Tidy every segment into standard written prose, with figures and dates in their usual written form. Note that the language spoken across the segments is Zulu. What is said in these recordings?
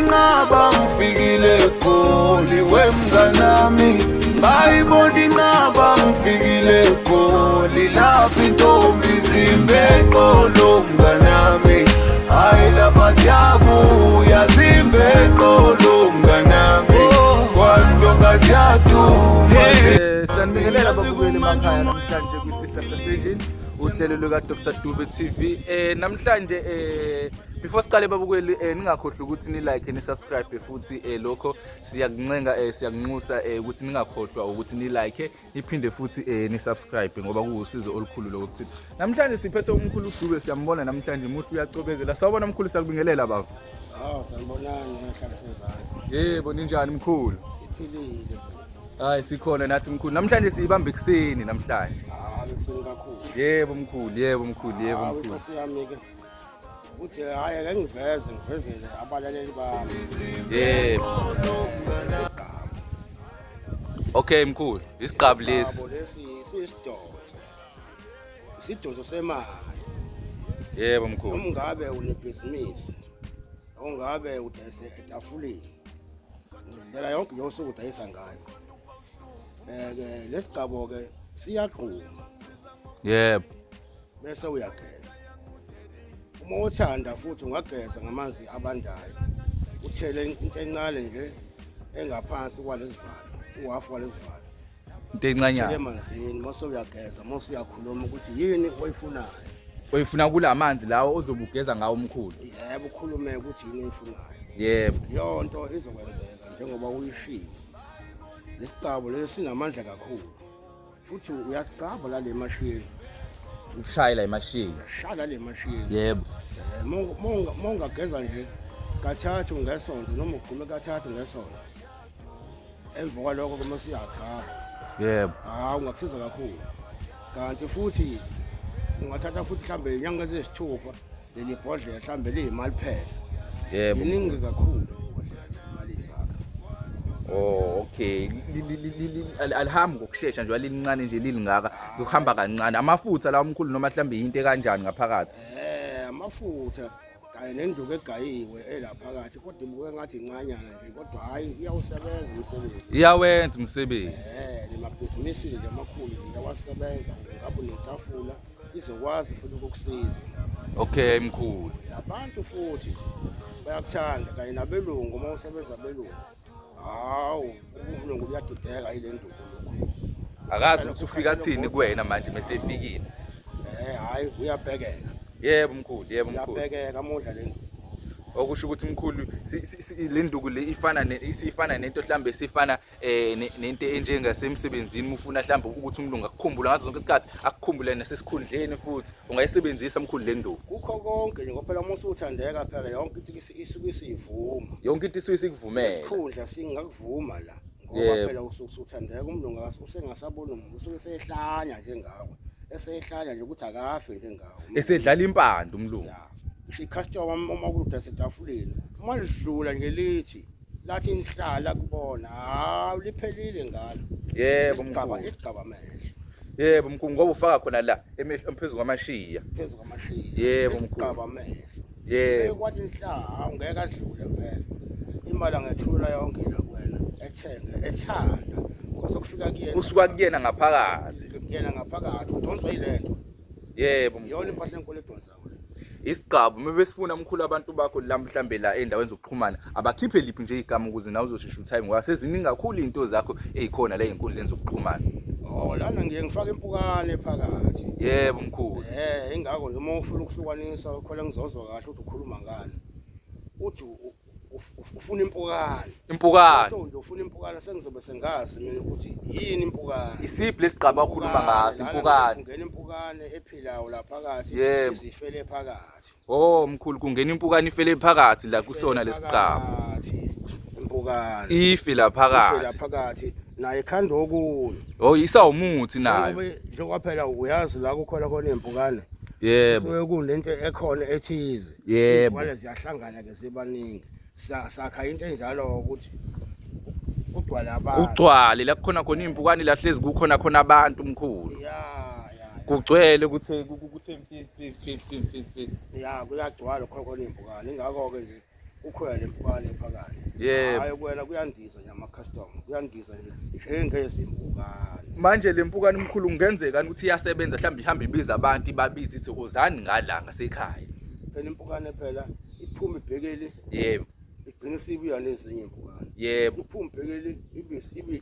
inqaba ngifikile Goli wemnganami ngayibona inqaba ngifikile Goli lapha intombi zimbeqolo mnganami hayi lapha siyabuya zimbeqolo mnganami kwantongazi yaduma sanibingelela ababukeli emakhaya namhlanje kwisihla session uhlelo luka Dr Dube TV. Namhlanje before siqale babukeli ningakhohlwa ukuthi ni like ni subscribe futhi lokho siyakuncenga siyakunxusa ukuthi ningakhohlwa ukuthi ni like iphinde futhi ni subscribe ngoba kuwusizo olukhulu lokho kuthi. Namhlanje siphethe umkhulu uDube siyambona namhlanje muhle uyacobezela. Sawubona mkhulu sakubingelela baba. Sanibonani nahlala sezansi. Yebo ninjani mkhulu? Siphilile. Hayi sikhona nathi mkhulu. Namhlanje siyibamba ekseni namhlanje. Ekuseni kakhulu. Yebo mkhulu, yebo mkhulu, yebo mkhulu. Inkosi yami ke uthi hayi ake ngivezele abalaleli bami. Yebo. Okay mkhulu, isigqabu lesi. Lesi sisidonso. Isidonso semali. Yebo mkhulu. Ungabe unebhizinisi. Ungabe udayisa etafuleni. Ndlela yonke yosuku udayisa ngayo. Ke lesigqabo ke siyaqhuma. Yebo. Bese uyageza. Uma uthanda futhi ungageza ngamanzi abandayo. Uthele into encane nje engaphansi kwalesivalo. Uhafu walesivalo. Into encanyana. Emanzini mase uyageza, mase uyakhuluma ukuthi yini oyifunayo. Oyifuna kula manzi lawo ozobugeza ngawo umkhulu. Yebo ukhulume ukuthi yini oyifunayo. Yebo. Yonto izokwenzeka njengoba uyishilo. Lesigqabo lesi sinamandla kakhulu. Futhi uyaqaba la lemashini. Ushayela imashini. Shaya le mashini. Yebo. Monga geza nje kathathu ngesonto noma ugqume kathathu ngesonto. Emva kwalokho kumase uyaqaba. Yebo. Ungakusiza kakhulu. Kanti futhi ungathatha futhi mhlambe inyanga ezisithupha leli bhodlela mhlambe liyimali phela. Yebo. Iningi kakhulu imali ngaka. Oh okay. Alihambi ngokusheshsha nje alincane nje lilingaka. Kuhamba kancane. Amafutha la umkhulu noma mhlambe into kanjani ngaphakathi? Amafutha kanye nenduku egayiwe elaphakathi kodwa ibuke ngathi incanyana nje kodwa hayi iyawusebenza umsebenzi. Iyawenza umsebenzi. Lemabhizinisi nje amakhulu iyawasebenza ngabe netafula izokwazi futhi ukukusiza. Okay mkhulu. Abantu futhi bayakuthanda kanye nabelungu uma usebenza abelungu. Hawu umlungu uyadideka ile nduku lokho. Akazi ukuthi ufika thini kuwena manje mesefikile. Hayi uyabhekeka. Yebo mkhulu, yebo mkhulu. Uyabhekeka amodla le nduku. Okusho ukuthi mkhulu le nduku le ifana nento mhlambe sifana nento enjengasemsebenzini ufuna mhlambe ukuthi umlungu akukhumbula ngazo zonke isikhathi akukhumbule nasesikhundleni futhi ungayisebenzisa mkhulu le nduku. Kukho konke nje ngoba phela uma usuthandeka phela yonke into isuke isivuma. Yonke into isuke sikuvumela. Isikhundla singakuvuma la ngoba phela usuthandeka umlungu usengasabona umuntu usuke sehlanya njengawe. Esehlanya nje ukuthi akafe njengawe. Esedlala impando umlungu. Ikhastoma uma kude setafuleni uma lidlula ngelithi lathi inhlala kubona liphelile ngalo. Yebo mkhulu. Isigqaba amehlo. Yebo mkhulu ngoba ufaka khona la phezulu kwamashiya. Phezulu kwamashiya. Yebo mkhulu. Isigqaba amehlo. Yebo. Kwathi inhlala ungeke adlule phela. Imali angethula yonke la kuwena ethenge ethanda kwasokufika kuyena. Usuka kuyena ngaphakathi. Kuyena ngaphakathi udonswa yilento. Yebo mkhulu. Yona impahla enkulu edonsa. Isigqabu mebesifuna umkhulu abantu bakho la mhlambe la endaweni zokuxhumana abakhiphe liphi nje igama ukuze nawe uzoshesha time ngoba seziningi kakhulu izinto zakho ezikhona la ezinkundleni zokuxhumana. Lana ngiye ngifaka impukane phakathi. Yebo mkhulu. Ingakho nje uma ufuna ukuhlukanisa ukhola ngizozwa kahle ukuthi ukhuluma ngani. Uthi ufuna impukane. Impukane. Nje ufuna impukane sengizobe sengazi mina ukuthi yini impukane. Isiphi lesigqaba okhuluma ngaso impukane? Kungena impukane ephilayo la phakathi izifele phakathi. Oh mkhulu kungena impukane ifele phakathi la kusona lesigqaba. Impukane. Ife la phakathi. Ife la phakathi naye khanda okunye. Oh isawumuthi nayo. Njengoba phela uyazi la kukhona khona impukane. Yebo. So kunento ekhona ethize. Yebo. Wale ziyahlangana ke sebaningi. Sakha into enjalo ukuthi ugcwala abantu. Ugcwale la kukhona khona impukane la hlezi kukhona khona abantu mkhulu. Kugcwele ukuthi mfi. Kuyagcwala khona impukane ingakho ke nje ukhona lempukane phakathi. Yebo. Hayi kuwena kuyandiza nje ama-customer, kuyandiza nje njengezimpukane. Manje le mpukane mkhulu kungenzeka ukuthi iyasebenza mhlawumbe ihambe ibiza abantu ibabize ithi ozani ngala ngasekhaya. Phela impukane phela iphuma ibhekeli. Yebo. Igcina sibuya nezinye impukane. Yebo. Iphuma ibhekeli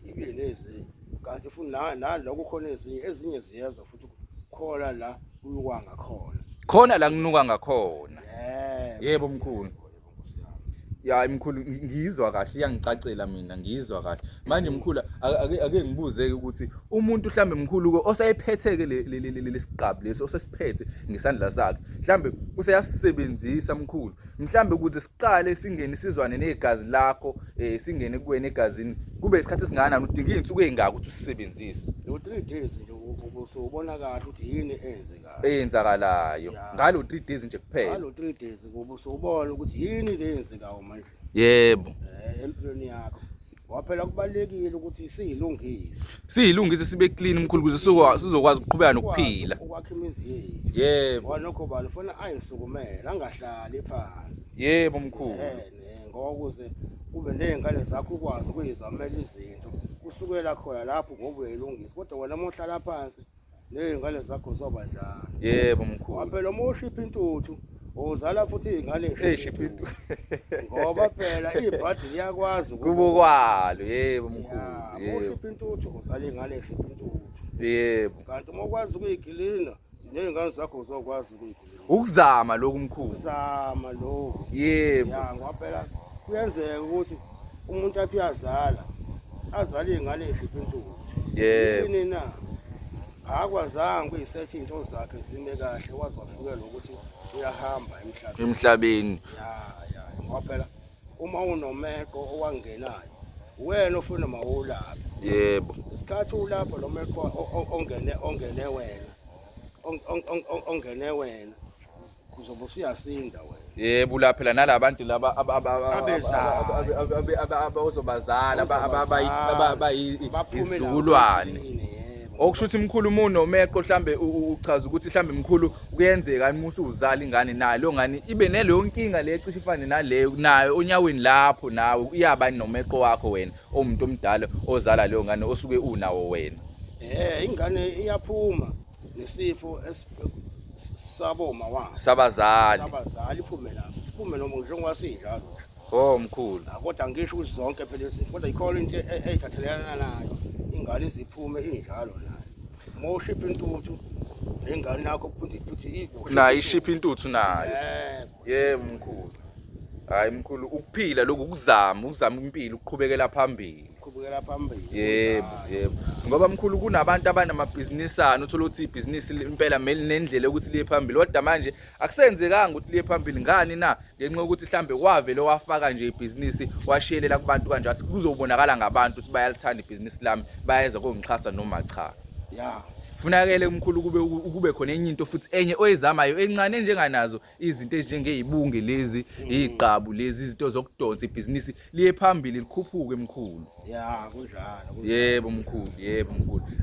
ibe nezinye. Kanti futhi nalokho khona ezinye ziyezwa futhi khona la uyiwanga khona. Khona la kunuka ngakhona. Yebo mkhulu. Ya mkhulu ngizwa kahle iyangicacela mina ngizwa kahle manje mkhulu ake ngibuze ukuthi umuntu mhlambe mkhulu osayiphetheke lesiqabu lesi osesiphethe ngesandla sakhe mhlambe useyasisebenzisa mkhulu mhlambe ukuze siqale singene sizwane negazi lakho singene kuwena egazini kube isikhathi singana udinga izinsuku ezingaka ukuthi usisebenzise lo 3 days nje ubona kahle ukuthi yini eyenzakalayo ngalo 3 days nje kuphela ngalo 3 days ubona ukuthi yini leyenzekayo manje. Yebo. Empilweni yakho waphela kubalekile ukuthi siyilungise sibe clean mkhulu ukuze sizokwazi ukuqhubeka nokuphila ukwakha imizi yethu. Yebo. Wanokho bani ufuna ayisukumela angahlali phansi. Yebo mkhulu. Ngokuze ube nezingane zakho ukwazi ukuyizamela izinto kusukela khona lapho ngoba uyilungisa kodwa wena mohlala phansi nezingane zakho zoba njalo. Yebo mkhulu. Waphela moshipha intuthu uzala futhi izingane eshipha intuthu ngoba phela ibhadi liyakwazi kubo kwalo. Yebo mkhulu. Yebo. Moshipha intuthu uzala izingane eshipha intuthu. Yebo. Kanti uma ukwazi ukuyigilina nezingane zakho uzokwazi ukuyigilina. Ukuzama lokhu mkhulu. Ukuzama lokho. Yebo. Ngoba phela kuyenzeka ukuthi umuntu athi uyazala azale izingane eshipha intuthu. Yebo. Yini na? Akwazanga kuyisethe into zakhe zime kahle wazi wafikela ukuthi uyahamba emhlabeni. Ngoba phela uma unomeko owangenayo wena ufuna mawulapha. Yebo. Isikhathi ulapha lo meko ongene wena kuzobe usiyasinda wena. Yebo ulaphela nalabantu laba abazobazala abayizizukulwane. Okushuthi mkhulu unomeko mhlambe uchaza ukuthi mhlambe mkhulu kuyenzeka musu uzala ingane nayo lo ngane ibe neleyo nkinga le ecishe ifane naleyo nayo onyaweni lapho nawe uyaba nomeko wakho wena omuntu omdala ozala leyo ngane osuke unawo wena. Ingane iyaphuma nesifo saboma wa sabazali iphume naso siphume noma njengoba sinjalo. Mkhulu. Kodwa ngisho ukuthi zonke phela izifo kodwa ikhona into eyithathelana nayo ingane iziphume injalo nayo. Moshipha intuthu nengane yakho futhi nayo ishipha intuthu nayo. Yebo mkhulu. Hayi mkhulu ukuphila lokhu ukuzama impilo ukuqhubekela phambili. Yebo. Ngoba mkhulu kunabantu abanamabhizinisana uthola ukuthi ibhizinisi impela nendlela ukuthi liye phambili kodwa manje akusenzekanga ukuthi liye phambili ngani na ngenxa ukuthi mhlambe wavele wafaka nje ibhizinisi washiyelela kubantu kanje athi kuzobonakala ngabantu ukuthi bayalithanda ibhizinisi lami bayeza kongixhasa noma cha. Funakele mkhulu kube khona enye into futhi enye oyizamayo encane njenganazo izinto ezinjengezibunge lezi iziqhabu lezi izinto zokudonsa ibhizinisi liye phambili likhuphuke mkhulu. Kunjalo. Yebo mkhulu.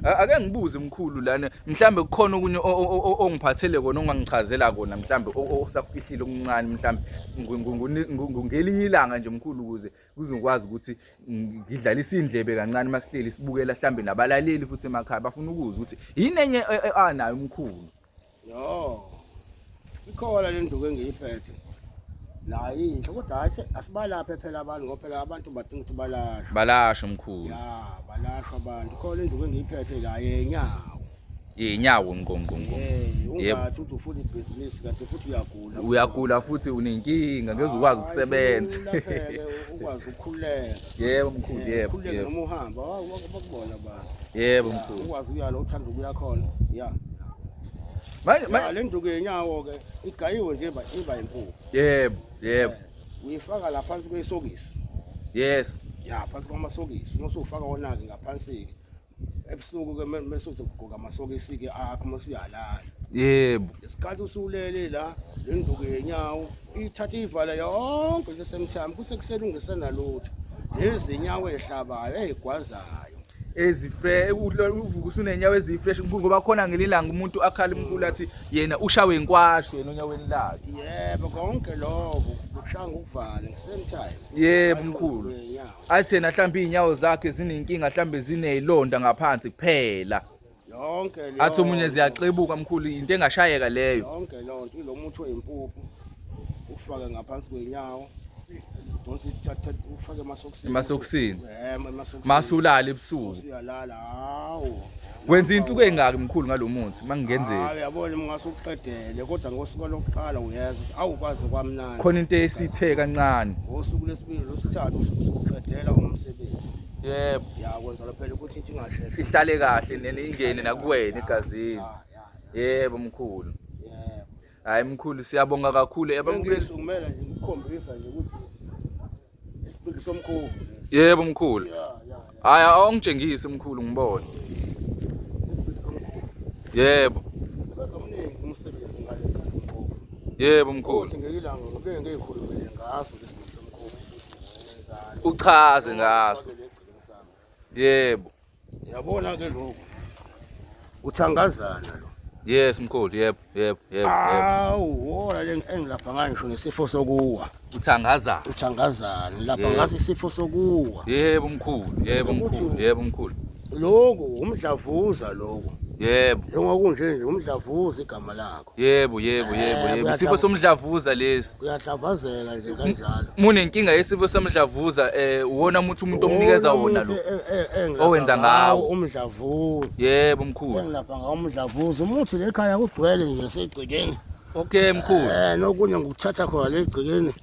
Ake ngibuze mkhulu lana mhlambe kukhona okunye ongiphathele kona ongangichazela kona mhlambe osakufihlile okuncane mhlambe ngelinye ilanga nje mkhulu ukuze kuzokwazi ukuthi ngidlalise indlebe kancane masihleli sibukela mhlambe nabalaleli futhi emakhaya bafuna ukuzwa ukuthi yinenye anayo mkhulu. Ikhona le nduku engiyiphethe la inhle kodwa hayi asibalaphe phela abantu ngoba phela abantu badinga ukuthi balashwe mkhulu. Balashwa abantu. Ikhona induku engiyiphethe la yenyawo ngqongqo. Ungathi uthi ufuna ibhizinisi kanti futhi uyagula futhi unenkinga ngeke ukwazi ukusebenza. Ukwazi ukukhuleka. Yebo mkhulu. Yebo. Noma uhamba bakubona abantu. Yebo mkhulu. Ukwazi uyalo uthanda ukuya khona. Manje le nduku yenyawo ke igayiwe nje iba impuphu. Yebo. Uyifaka la phansi kwesokisi. Yes. Phansi kwamasokisi. Mase ufaka wona ke ngaphansi ke. Ebusuku ke mesuthi ugqoka amasokisi ke akho mase uyalala. Yebo. Isikhathi usulele la le nduku yenyawo ithatha ivala yonke nje semthamo kusekusena lutho. Lezi inyawo ehlabayo ezigwazayo. Uvuka usunenyawo ezifresh ngoba khona ngelilanga umuntu akhala umkhulu athi yena ushawe inkwashu yena onyaweni lakhe. Yebo konke lokho ukushaya ngokuvana kusame time. Yebo mkhulu. Athi yena mhlawumbe inyawo zakhe zinenkinga mhlawumbe zinezilonda ngaphansi kuphela. Yonke leyo. Athi umunye ziyaxebuka mkhulu into engashayeka leyo. Yonke lonto ilo muthi oyimpuphu ufake ngaphansi kwenyawo. Donse thatha ufake Emasokisini. Emasokisini. Masulala ebusuku. Usiyalala hawo. Wenza insuku engaki mkhulu ngalomuthi mangenzeka. Hayi yabona mngasuqedele kodwa ngosuku lokuqala uyeza ukuthi awukwazi kwamnandi. Khona into esithe kancane. Ngosuku lesibili losithathu usuqedela umsebenzi. Yebo. Yakwenza lo phela ukuthi into ingasheshe. Ihlale kahle nene ingene nakuwena egazini. Yebo mkhulu. Yebo. Hayi mkhulu siyabonga kakhulu Abamukeli kumele nje ngikukhombisa nje ukuthi isipili somkhovu. Yebo mkhulu. Hayi awungitshengise mkhulu ngibone. Yebo. Omningi umsebenzi ngale somkhovu. Yebo mkhulu. Ngekilanga ngeke ngikhulumele ngaso lesipili somkhovu ukuthi wenzani. Uchaze ngaso. Yebo. Yabona ke lokho. Uthangazana lo. Yes mkhulu yebo. Awu wona le engilapha ngisho nesifo sokuwa. Uthangazana Lapha ngaso isifo sokuwa. Yebo mkhulu. Lokho umdlavuza lokho. Yebo. Njengokunje umdlavuza igama lakho. Yebo. Isifo somdlavuza lesi. Uyadlavazela nje kanjalo. Mune inkinga yesifo somdlavuza uwona umuntu omnikeza wona lo. Owenza ngawo umdlavuza. Yebo mkhulu. Engilapha ngawo umdlavuza umuthi lekhaya kugcwele nje segcikeni. Okay mkhulu. Nokunye ngikuthatha khona legcikeni.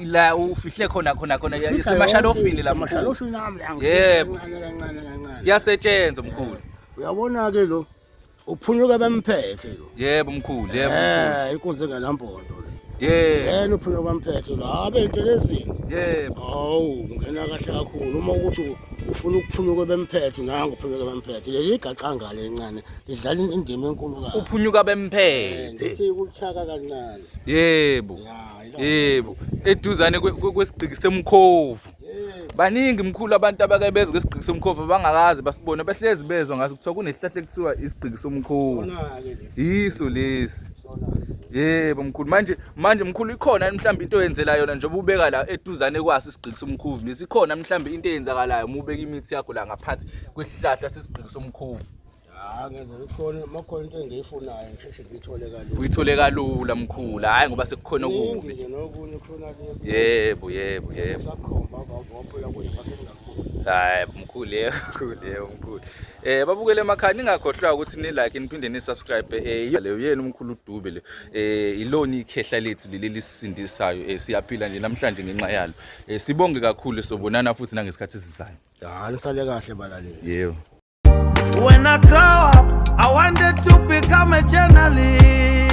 La ufihle khona yasemashalofini la mkhulu. Amashalofini nami la. Yebo. Kancane. Yasetshenzwa mkhulu. Uyabona ke lo uphunyuka bemphethe lo. Yebo mkhulu. Inkunzi engenampondo le. Yebo. Uphunyuka bemphethe lo abe intelezini. Yebo. Hawu ngena kahle kakhulu uma ukuthi ufuna ukuphunyuka bemphethe nangu uphunyuka bemphethe leli igaqa ngale encane lidlala indima enkulu kakhulu. Uphunyuka bemphethe. Sithi ukuchaka kancane. Yebo. Eduzane kwesigqiki semkhovu. Baningi mkhulu abantu abake bezwe kwesigqiki somkhovu bangakazi basibone behlezi bezwe ngaso kuthiwa kunesihlahla ekuthiwa isigqiki somkhovu. Yiso lesi. Yebo mkhulu manje mkhulu ikhona mhlawumbe into oyenzela yona njengoba ubeka la eduzane kwasi isigqiki somkhovu lesi ikhona mhlawumbe into eyenzakalayo uma ubeka imithi yakho la ngaphansi kwesihlahla sesigqiki somkhovu. Ngeze ikhona makhona into engiyifunayo ngisheshe ngithole kalula. Uyithole kalula mkhulu hayi ngoba sekukhona okubi. Nokunye khona le. Yebo. Sakhomba ngophela kuye basengakhulu. Hayi mkhulu mkhulu. Babukele emakhaya ningakhohlwa ukuthi ni like niphinde ni subscribe leyo yena umkhulu uDube le. Ilona ikhehla lethu leli lisisindisayo siyaphila nje namhlanje ngenxa yalo. Sibonge kakhulu sobonana futhi nangesikhathi esizayo. Nisale kahle balaleli. Yebo. When I grow up, I wanted to become a journalist.